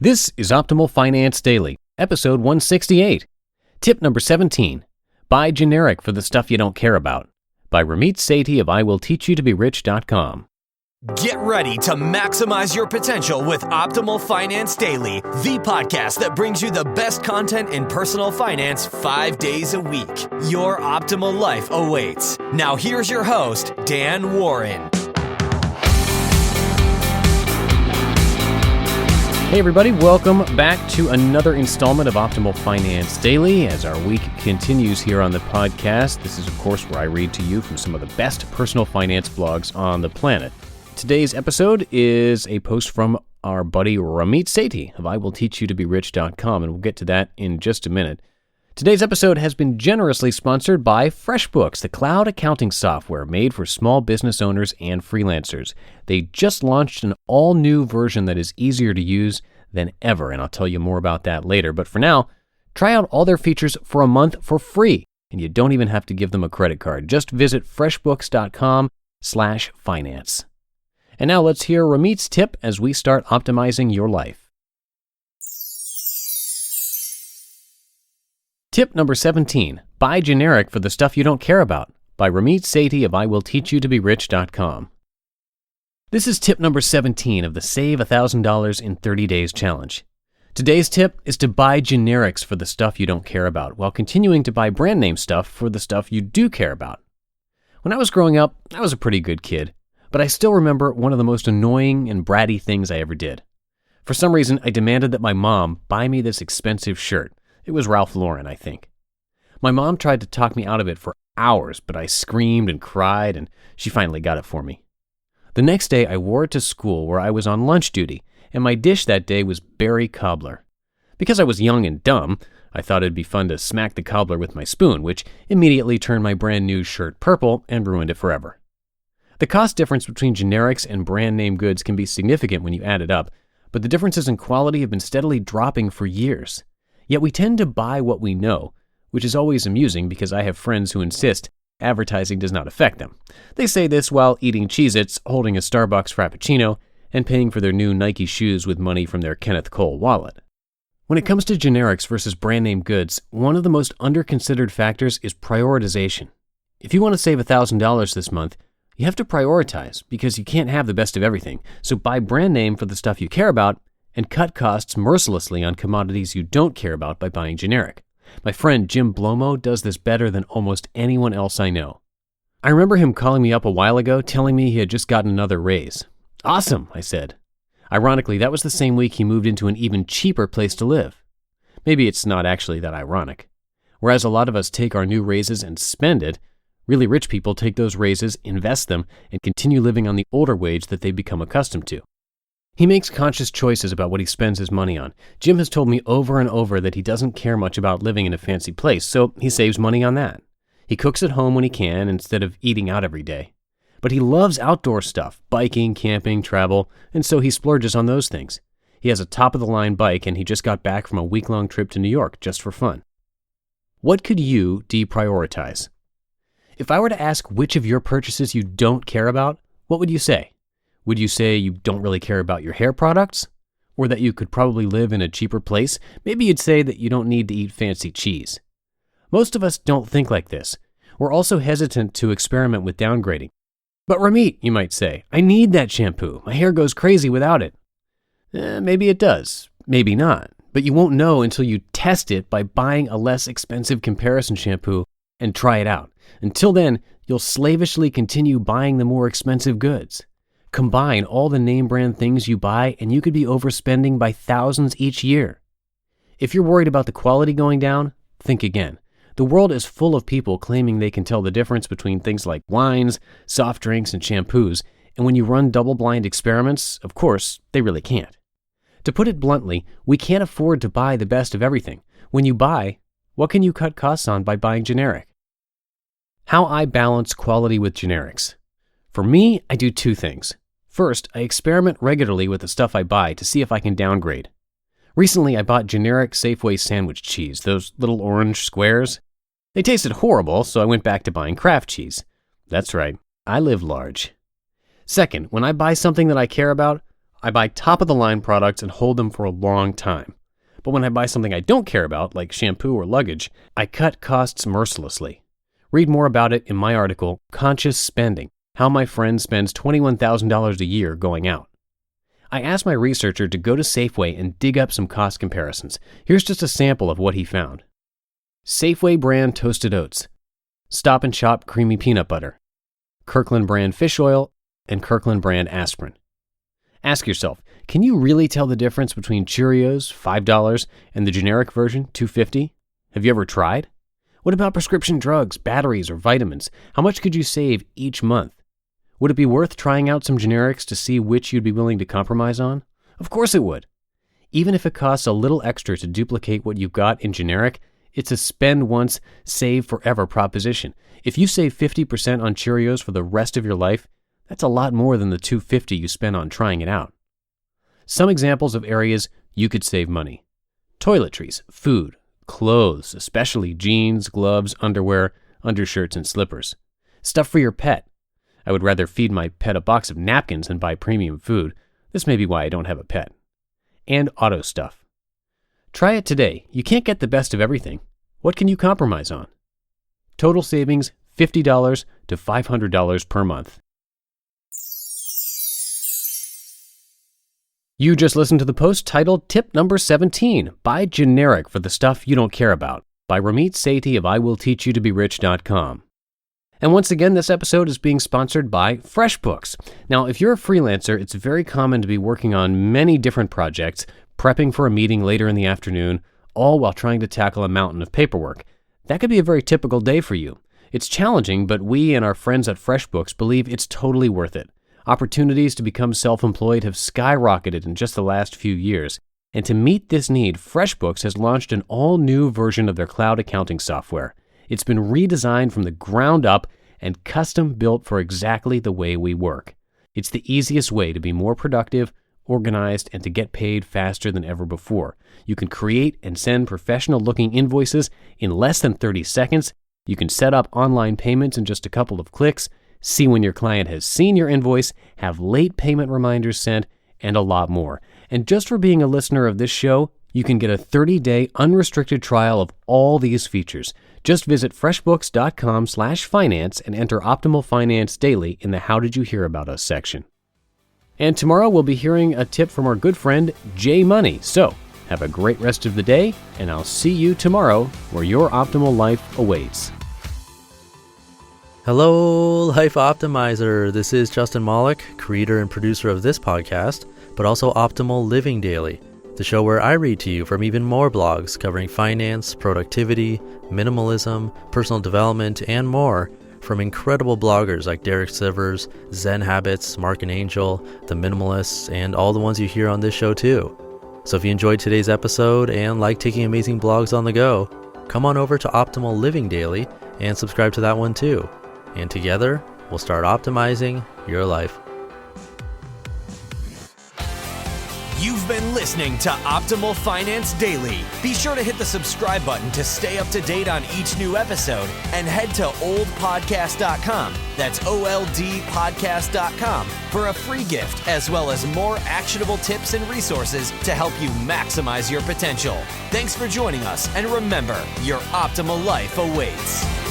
This is Optimal Finance Daily, episode 168. Tip number 17, buy generic for the stuff you don't care about, by Ramit Sethi of IWillTeachYouToBeRich.com. Get ready to maximize your potential with Optimal Finance Daily, the podcast that brings you the best content in personal finance 5 days a week. Your optimal life awaits. Now here's your host, Dan Warren. Hey everybody, welcome back to another installment of Optimal Finance Daily as our week continues here on the podcast. This is, of course, where I read to you from some of the best personal finance blogs on the planet. Today's episode is a post from our buddy Ramit Sethi of IWillTeachYouToBeRich.com, and we'll get to that in just a minute. Today's episode has been generously sponsored by FreshBooks, the cloud accounting software made for small business owners and freelancers. They just launched an all-new version that is easier to use than ever, and I'll tell you more about that later. But for now, try out all their features for a month for free, and you don't even have to give them a credit card. Just visit freshbooks.com/finance. And now let's hear Ramit's tip as we start optimizing your life. Tip number 17, buy generic for the stuff you don't care about, by Ramit Sethi of IWillTeachYouToBeRich.com. This is tip number 17 of the Save $1,000 in 30 Days challenge. Today's tip is to buy generics for the stuff you don't care about, while continuing to buy brand name stuff for the stuff you do care about. When I was growing up, I was a pretty good kid, but I still remember one of the most annoying and bratty things I ever did. For some reason, I demanded that my mom buy me this expensive shirt. It was Ralph Lauren, I think. My mom tried to talk me out of it for hours, but I screamed and cried, and she finally got it for me. The next day, I wore it to school where I was on lunch duty, and my dish that day was berry cobbler. Because I was young and dumb, I thought it'd be fun to smack the cobbler with my spoon, which immediately turned my brand new shirt purple and ruined it forever. The cost difference between generics and brand name goods can be significant when you add it up, but the differences in quality have been steadily dropping for years. Yet we tend to buy what we know, which is always amusing because I have friends who insist advertising does not affect them. They say this while eating Cheez-Its, holding a Starbucks Frappuccino, and paying for their new Nike shoes with money from their Kenneth Cole wallet. When it comes to generics versus brand name goods, one of the most under-considered factors is prioritization. If you want to save $1,000 this month, you have to prioritize because you can't have the best of everything. So buy brand name for the stuff you care about and cut costs mercilessly on commodities you don't care about by buying generic. My friend Jim Blomo does this better than almost anyone else I know. I remember him calling me up a while ago telling me he had just gotten another raise. Awesome, I said. Ironically, that was the same week he moved into an even cheaper place to live. Maybe it's not actually that ironic. Whereas a lot of us take our new raises and spend it, really rich people take those raises, invest them, and continue living on the older wage that they've become accustomed to. He makes conscious choices about what he spends his money on. Jim has told me over and over that he doesn't care much about living in a fancy place, so he saves money on that. He cooks at home when he can instead of eating out every day. But he loves outdoor stuff, biking, camping, travel, and so he splurges on those things. He has a top-of-the-line bike, and he just got back from a week-long trip to New York just for fun. What could you deprioritize? If I were to ask which of your purchases you don't care about, what would you say? Would you say you don't really care about your hair products? Or that you could probably live in a cheaper place? Maybe you'd say that you don't need to eat fancy cheese. Most of us don't think like this. We're also hesitant to experiment with downgrading. But Ramit, you might say, I need that shampoo. My hair goes crazy without it. Maybe it does. Maybe not. But you won't know until you test it by buying a less expensive comparison shampoo and try it out. Until then, you'll slavishly continue buying the more expensive goods. Combine all the name brand things you buy and you could be overspending by thousands each year. If you're worried about the quality going down, think again. The world is full of people claiming they can tell the difference between things like wines, soft drinks, and shampoos, and when you run double-blind experiments, of course, they really can't. To put it bluntly, we can't afford to buy the best of everything. When you buy, what can you cut costs on by buying generic? How I balance quality with generics. For me, I do two things. First, I experiment regularly with the stuff I buy to see if I can downgrade. Recently, I bought generic Safeway sandwich cheese, those little orange squares. They tasted horrible, so I went back to buying Kraft cheese. That's right, I live large. Second, when I buy something that I care about, I buy top-of-the-line products and hold them for a long time. But when I buy something I don't care about, like shampoo or luggage, I cut costs mercilessly. Read more about it in my article, Conscious Spending: How My Friend Spends $21,000 a Year Going Out. I asked my researcher to go to Safeway and dig up some cost comparisons. Here's just a sample of what he found. Safeway brand toasted oats, Stop & Shop creamy peanut butter, Kirkland brand fish oil, and Kirkland brand aspirin. Ask yourself, can you really tell the difference between Cheerios, $5, and the generic version, $2.50? Have you ever tried? What about prescription drugs, batteries, or vitamins? How much could you save each month? Would it be worth trying out some generics to see which you'd be willing to compromise on? Of course it would. Even if it costs a little extra to duplicate what you've got in generic, it's a spend once, save forever proposition. If you save 50% on Cheerios for the rest of your life, that's a lot more than the $2.50 you spend on trying it out. Some examples of areas you could save money: toiletries, food, clothes, especially jeans, gloves, underwear, undershirts, and slippers. Stuff for your pet. I would rather feed my pet a box of napkins than buy premium food. This may be why I don't have a pet. And auto stuff. Try it today. You can't get the best of everything. What can you compromise on? Total savings, $50 to $500 per month. You just listened to the post titled Tip Number 17, Buy Generic for the Stuff You Don't Care About, by Ramit Sethi of IWillTeachYouToBeRich.com. And once again, this episode is being sponsored by FreshBooks. Now, if you're a freelancer, it's very common to be working on many different projects, prepping for a meeting later in the afternoon, all while trying to tackle a mountain of paperwork. That could be a very typical day for you. It's challenging, but we and our friends at FreshBooks believe it's totally worth it. Opportunities to become self-employed have skyrocketed in just the last few years. And to meet this need, FreshBooks has launched an all-new version of their cloud accounting software. It's been redesigned from the ground up and custom built for exactly the way we work. It's the easiest way to be more productive, organized, and to get paid faster than ever before. You can create and send professional-looking invoices in less than 30 seconds. You can set up online payments in just a couple of clicks, see when your client has seen your invoice, have late payment reminders sent, and a lot more. And just for being a listener of this show, you can get a 30-day unrestricted trial of all these features. Just visit freshbooks.com/finance and enter Optimal Finance Daily in the How Did You Hear About Us section. And tomorrow we'll be hearing a tip from our good friend Jay Money. So have a great rest of the day, and I'll see you tomorrow where your optimal life awaits. Hello, Life Optimizer. This is Justin Malik, creator and producer of this podcast, but also Optimal Living Daily, the show where I read to you from even more blogs covering finance, productivity, minimalism, personal development, and more from incredible bloggers like Derek Sivers, Zen Habits, Mark and Angel, The Minimalists, and all the ones you hear on this show too. So if you enjoyed today's episode and like taking amazing blogs on the go, come on over to Optimal Living Daily and subscribe to that one too. And together, we'll start optimizing your life. You've been listening to Optimal Finance Daily. Be sure to hit the subscribe button to stay up to date on each new episode and head to oldpodcast.com. That's OLDpodcast.com for a free gift as well as more actionable tips and resources to help you maximize your potential. Thanks for joining us, and remember, your optimal life awaits.